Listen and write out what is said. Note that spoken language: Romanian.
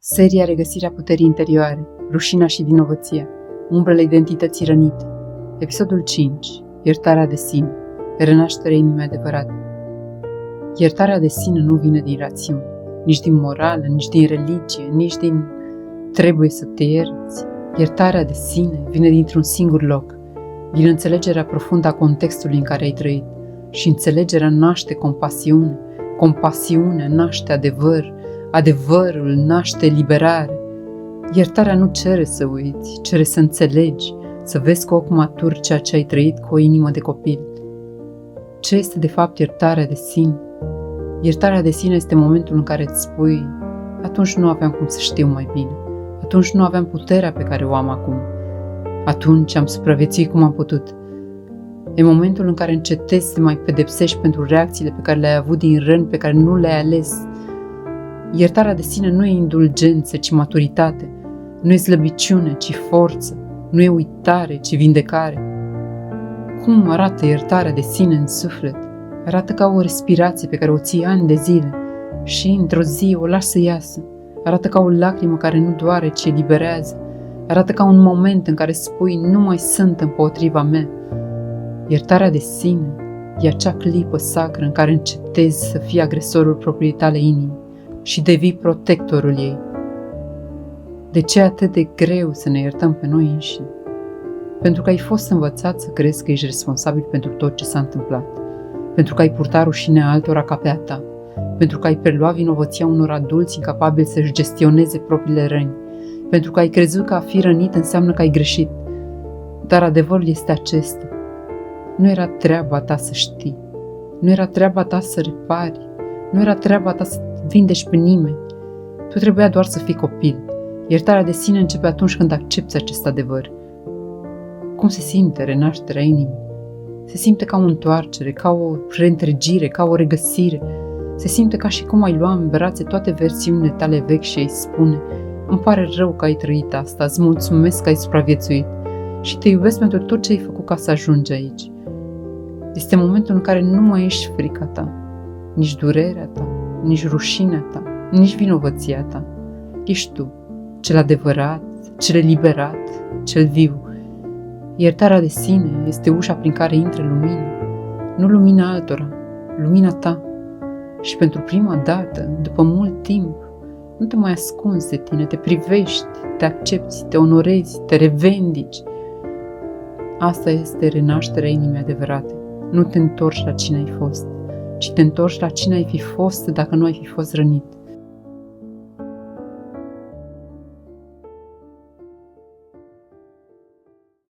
Seria Regăsirea puterii interioare, rușinea și vinovăția, umbrele identității rănite. Episodul 5. Iertarea de sine, renașterea inimii adevărate. Iertarea de sine nu vine din rațiune, nici din morală, nici din religie, nici din trebuie să te ierți. Iertarea de sine vine dintr-un singur loc, din înțelegerea profundă a contextului în care ai trăit. Și înțelegerea naște compasiune, compasiunea naște adevăr, adevărul naște liberare. Iertarea nu cere să uiți, cere să înțelegi, să vezi cu ochi maturi ceea ce ai trăit cu o inimă de copil. Ce este de fapt iertarea de sine? Iertarea de sine este momentul în care îți spui: atunci nu aveam cum să știu mai bine, atunci nu aveam puterea pe care o am acum, atunci am supraviețuit cum am putut. E momentul în care încetezi să te mai pedepsești pentru reacțiile pe care le-ai avut din răni pe care nu le-ai ales. Iertarea de sine nu e indulgență, ci maturitate. Nu e slăbiciune, ci forță. Nu e uitare, ci vindecare. Cum arată iertarea de sine în suflet? Arată ca o respirație pe care o ții ani de zile și într-o zi o lași să iasă. Arată ca o lacrimă care nu doare, ci eliberează. Arată ca un moment în care spui: nu mai sunt împotriva mea. Iertarea de sine e acea clipă sacră în care încetezi să fii agresorul propriei tale inimi și devii protectorul ei. De ce e atât de greu să ne iertăm pe noi înșine? Pentru că ai fost învățat să crezi că ești responsabil pentru tot ce s-a întâmplat, pentru că ai purtat rușinea altora ca pe a ta, pentru că ai preluat vinovăția unor adulți incapabili să-și gestioneze propriile răni, pentru că ai crezut că a fi rănit înseamnă că ai greșit. Dar adevărul este acesta: nu era treaba ta să știi, nu era treaba ta să repari, nu era treaba ta să vindești pe nimeni. Tu trebuia doar să fii copil. Iertarea de sine începe atunci când accepți acest adevăr. Cum se simte renașterea inimii? Se simte ca o întoarcere, ca o reîntregire, ca o regăsire. Se simte ca și cum ai lua în brațe toate versiunile tale vechi și ai spune: îmi pare rău că ai trăit asta, îți mulțumesc că ai supraviețuit și te iubesc pentru tot ce ai făcut ca să ajungi aici. Este momentul în care nu mai ești frica ta, nici durerea ta, nici rușinea ta, nici vinovăția ta. Ești tu, cel adevărat, cel eliberat, cel viu. Iertarea de sine este ușa prin care intră lumina, nu lumina altora, lumina ta. Și pentru prima dată, după mult timp, nu te mai ascunzi de tine, te privești, te accepti, te onorezi, te revendici. Asta este renașterea inimii adevărate. Nu te întorci la cine ai fost, ci te întorci la cine ai fi fost dacă nu ai fi fost rănit.